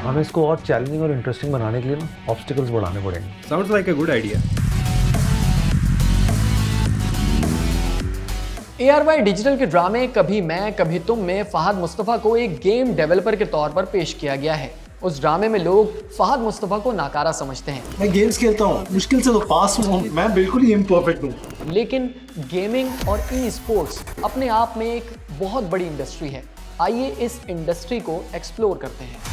हमें इसको और चैलेंजिंग और इंटरेस्टिंग बनाने के लिए ना ऑब्स्टिकल्स बढ़ाने पड़ेंगे। Sounds like a good idea. ARY digital के ड्रामे कभी मैं कभी तुम में फहद मुस्तफ़ा को एक गेम डेवलपर के तौर पर पेश किया गया है। उस ड्रामे में लोग फहद मुस्तफ़ा को नाकारा समझते हैं। मैं गेम्स खेलता हूँ, मुश्किल से तो पास हूँ, मैं बिल्कुल ही इम्परफेक्ट हूँ। लेकिन गेमिंग और ई स्पोर्ट्स अपने आप में एक बहुत बड़ी इंडस्ट्री है। आइए इस इंडस्ट्री को एक्सप्लोर करते हैं।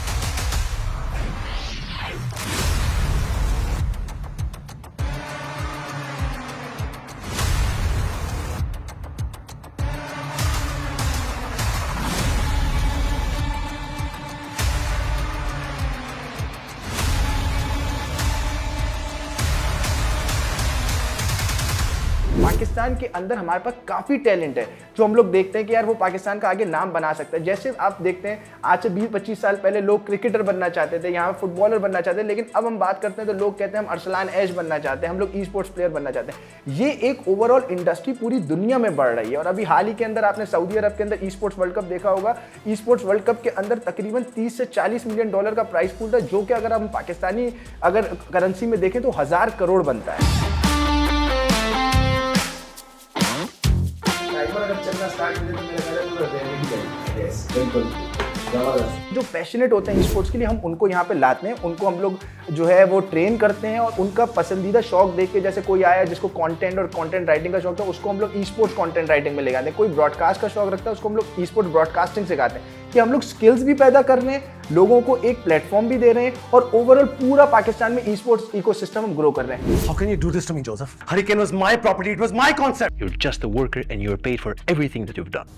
पाकिस्तान के अंदर हमारे पास काफ़ी टैलेंट है जो हम लोग देखते हैं कि यार वो पाकिस्तान का आगे नाम बना सकता है। जैसे आप देखते हैं आज से 20-25 साल पहले लोग क्रिकेटर बनना चाहते थे, यहाँ फुटबॉलर बनना चाहते हैं, लेकिन अब हम बात करते हैं तो लोग कहते हैं हम अरसलान ऐश बनना चाहते हैं, हम लोग ई स्पोर्ट्स प्लेयर बनना चाहते हैं। ये एक ओवरऑल इंडस्ट्री पूरी दुनिया में बढ़ रही है। और अभी हाल ही के अंदर आपने सऊदी अरब के अंदर ई स्पोर्ट्स वर्ल्ड कप देखा होगा। ई स्पोर्ट्स वर्ल्ड कप के अंदर तकरीबन 30 से 40 मिलियन डॉलर का प्राइस पूल था, जो कि अगर हम पाकिस्तानी अगर करेंसी में देखें तो 1000 करोड़ बनता है। जो पैशनेट होते हैं स्पोर्ट्स के लिए हम उनको यहाँ पे लाते हैं, उनको हम लोग जो है वो ट्रेन करते हैं और उनका पसंदीदा शौक देख के, जैसे कोई आया जिसको कंटेंट और कंटेंट राइटिंग का शौक था, उसको हम लोग ई स्पोर्ट्स कंटेंट राइटिंग में ले जाते हैं। कोई ब्रॉडकास्ट का शौक रखता है, उसको हम लोग ई स्पोर्ट्स ब्रॉडकास्टिंग सिखाते हैं कि हम लोग स्किल्स भी पैदा कर रहे हैं, लोगों को एक प्लेटफॉर्म भी दे रहे हैं और ओवरऑल पूरा पाकिस्तान में ई स्पोर्ट्स इकोसिस्टम हम ग्रो कर रहे हैं। How can you do this to me, Joseph? Hurricane was my property, it was my concept. You're just a worker and you're paid for everything that you've done.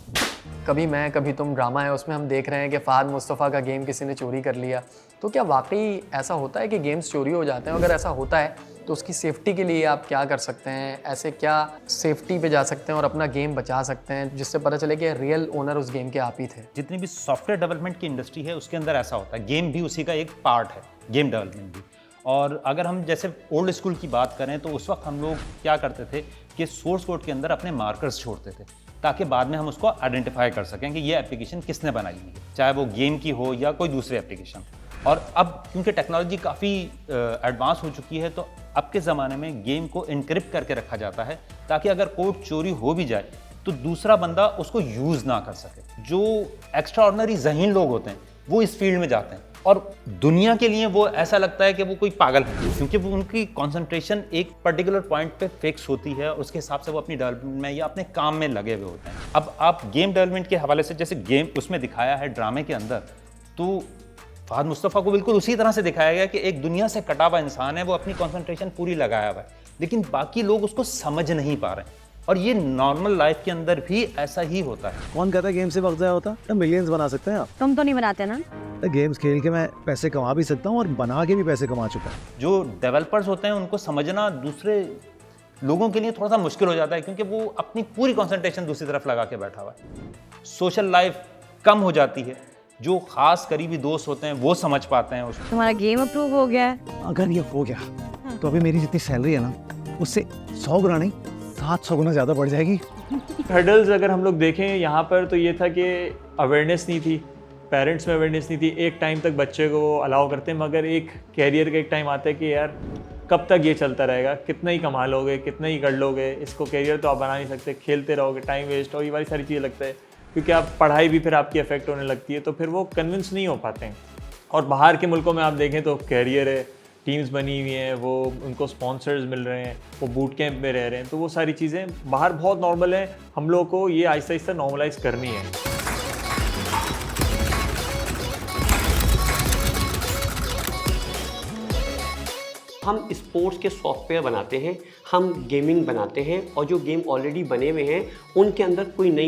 कभी मैं कभी तुम drama है, उसमें हम देख रहे हैं कि फहद मुस्तफ़ा का गेम किसी ने चोरी कर लिया। तो क्या वाकई ऐसा होता है कि गेम्स चोरी हो जाते हैं? अगर ऐसा होता है तो उसकी सेफ्टी के लिए आप क्या कर सकते हैं? ऐसे क्या सेफ्टी पे जा सकते हैं और अपना गेम बचा सकते हैं जिससे पता चले कि रियल ओनर उस गेम के आप ही थे? जितनी भी सॉफ्टवेयर डेवलपमेंट की इंडस्ट्री है उसके अंदर ऐसा होता है, गेम भी उसी का एक पार्ट है, गेम डेवलपमेंट भी। और अगर हम जैसे ओल्ड स्कूल की बात करें तो उस वक्त हम लोग क्या करते थे कि सोर्स कोड के अंदर अपने मार्कर्स छोड़ते थे ताकि बाद में हम उसको आइडेंटिफाई कर सकें कि ये एप्लीकेशन किसने बनाई है, चाहे वो गेम की हो या कोई दूसरी एप्लीकेशन। और अब क्योंकि टेक्नोलॉजी काफ़ी एडवांस हो चुकी है तो अब के ज़माने में गेम को इनक्रिप्ट करके रखा जाता है ताकि अगर कोड चोरी हो भी जाए तो दूसरा बंदा उसको यूज़ ना कर सके। जो एक्स्ट्रा ऑर्डिनरी ज़हीन लोग होते हैं वो इस फील्ड में जाते हैं और दुनिया के लिए वो ऐसा लगता है कि वो कोई पागल है, क्योंकि वो उनकी कंसंट्रेशन एक पर्टिकुलर पॉइंट पे फिक्स होती है और उसके हिसाब से वो अपनी डेवलपमेंट में या अपने काम में लगे हुए होते हैं। अब आप गेम डेवलपमेंट के हवाले से जैसे गेम उसमें दिखाया है ड्रामे के अंदर, तो फहद मुस्तफ़ा को बिल्कुल उसी तरह से दिखाया गया कि एक दुनिया से कटा हुआ इंसान है, वो अपनी कंसंट्रेशन पूरी लगाया हुआ है, लेकिन बाकी लोग उसको समझ नहीं पा रहे हैं। और ये नॉर्मल लाइफ के अंदर भी ऐसा ही होता है। कौन कहता है गेम से वक्त ज़ाया होता है? मिलियंस बना सकते हैं आप। तुम तो नहीं बनाते ना। गेम्स खेल के मैं पैसे कमा भी सकता हूँ और बना के भी पैसे कमा चुका हूँ। जो डेवलपर्स होते हैं उनको समझना दूसरे लोगों के लिए थोड़ा सा मुश्किल हो जाता है क्योंकि वो अपनी पूरी कंसंट्रेशन दूसरी तरफ लगा के बैठा हुआ है। सोशल लाइफ कम हो जाती है, जो खास करीबी दोस्त होते हैं वो समझ पाते हैं उसको। तुम्हारा गेम अप्रूव हो गया है? अगर ये हो गया तो अभी मेरी जितनी सैलरी है ना उससे 100 गुना नहीं 700 गुना ज़्यादा बढ़ जाएगी। हर्डल्स अगर हम लोग देखें यहाँ पर तो ये था कि अवेयरनेस नहीं थी, पेरेंट्स में अवेयरनेस नहीं थी। एक टाइम तक बच्चे को अलाउ करते हैं, मगर एक कैरियर का एक टाइम आता है कि यार कब तक ये चलता रहेगा, कितना ही कमा लोगे, कितना ही कर लोगे, इसको कैरियर तो आप बना नहीं सकते, खेलते रहोगे, टाइम वेस्ट और ये वाली सारी चीज़ें लगता है। क्योंकि आप पढ़ाई भी फिर आपकी अफेक्ट होने लगती है, तो फिर वो कन्विंस नहीं हो पाते हैं। और बाहर के मुल्कों में आप देखें तो कैरियर है, टीम्स बनी हुई हैं, वो उनको स्पॉन्सर्स मिल रहे हैं, वो बूट कैंप में रह रहे हैं, तो वो सारी चीज़ें बाहर बहुत नॉर्मल हैं। हम लोग को ये आहिस्ता आहिस्ता नॉर्मलाइज करनी है। हम स्पोर्ट्स के सॉफ्टवेयर बनाते हैं, हम गेमिंग बनाते हैं और जो गेम ऑलरेडी बने हुए हैं उनके अंदर कोई नई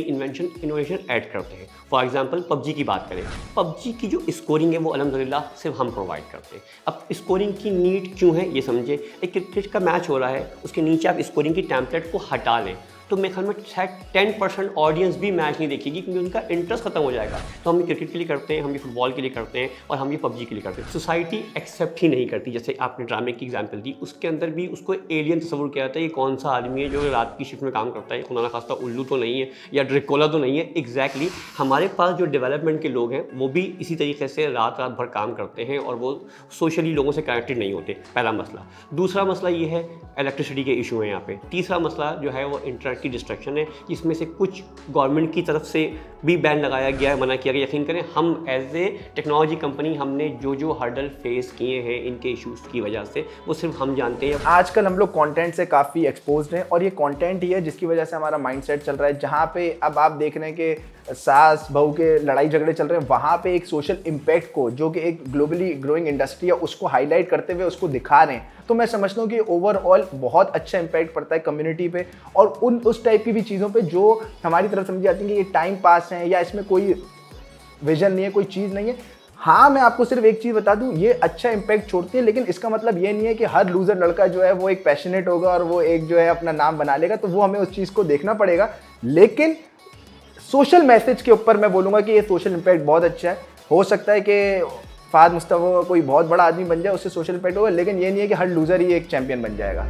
इनोवेशन ऐड करते हैं। फॉर एग्जांपल पबजी की बात करें, पबजी की जो स्कोरिंग है वो अल्हम्दुलिल्लाह सिर्फ हम प्रोवाइड करते हैं। अब स्कोरिंग की नीड क्यों है ये समझे। एक क्रिकेट का मैच हो रहा है, उसके नीचे आप स्कोरिंग की टेम्पलेट को हटा लें तो मेरे ख्याल में शायद 10% ऑडियंस भी मैच नहीं देखेगी, क्योंकि उनका इंटरेस्ट खत्म हो जाएगा। तो हम ये क्रिकेट के लिए करते हैं, हम ये फुटबॉल के लिए करते हैं, और हम ये पबजी के लिए करते हैं। सोसाइटी एक्सेप्ट ही नहीं करती। जैसे आपने ड्रामे की एग्जाम्पल दी, उसके अंदर भी उसको एलियन तस्वुर किया जाता है। ये कौन सा आदमी है जो रात की शिफ्ट में काम करता है, खुदा ना खास्ता उल्लू तो नहीं है या ड्रिकोला तो नहीं है। एग्जैक्टली हमारे पास जो डेवलपमेंट के लोग हैं वो भी इसी तरीके से रात रात भर काम करते हैं और वो सोशली लोगों से कनेक्टेड नहीं होते। पहला मसला। दूसरा मसला ये है इलेक्ट्रिसिटी के इशू हैं यहाँ पे। तीसरा मसला जो है वो इंटरनेट की डिस्ट्रक्शन है, जिसमें से कुछ गवर्नमेंट की तरफ से भी बैन लगाया गया है, मना किया गया। यकीन करें हम एज ए टेक्नोलॉजी कंपनी हमने जो हर्डल फेस किए हैं इनके इश्यूज़ की वजह से, वो सिर्फ हम जानते हैं। आजकल हम लोग कंटेंट से काफ़ी एक्सपोज्ड हैं और ये कंटेंट ही है जिसकी वजह से हमारा माइंडसेट चल रहा है। जहाँ पे अब आप देख रहे हैं कि सास बहू के लड़ाई झगड़े चल रहे हैं, वहाँ पे एक सोशल इम्पैक्ट को, जो कि एक ग्लोबली ग्रोइंग इंडस्ट्री है, उसको हाईलाइट करते हुए उसको दिखा रहे हैं। तो मैं समझता हूँ कि ओवरऑल बहुत अच्छा इम्पैक्ट पड़ता है कम्युनिटी पे और उस टाइप की भी चीज़ों पे जो हमारी तरफ समझी जाती है कि ये टाइम पास है या इसमें कोई विजन नहीं है, कोई चीज़ नहीं है। हाँ, मैं आपको सिर्फ एक चीज़ बता दूं, ये अच्छा इम्पैक्ट छोड़ती है, लेकिन इसका मतलब ये नहीं है कि हर लूज़र लड़का जो है वो एक पैशनेट होगा और वो एक जो है अपना नाम बना लेगा। तो वो हमें उस चीज़ को देखना पड़ेगा। लेकिन सोशल मैसेज के ऊपर मैं बोलूँगा कि ये सोशल इम्पैक्ट बहुत अच्छा है। हो सकता है कि फहद मुस्तफा कोई बहुत बड़ा आदमी बन जाए, उससे सोशल इम्पैक्ट होगा, लेकिन ये नहीं है कि हर लूज़र ही एक चैंपियन बन जाएगा।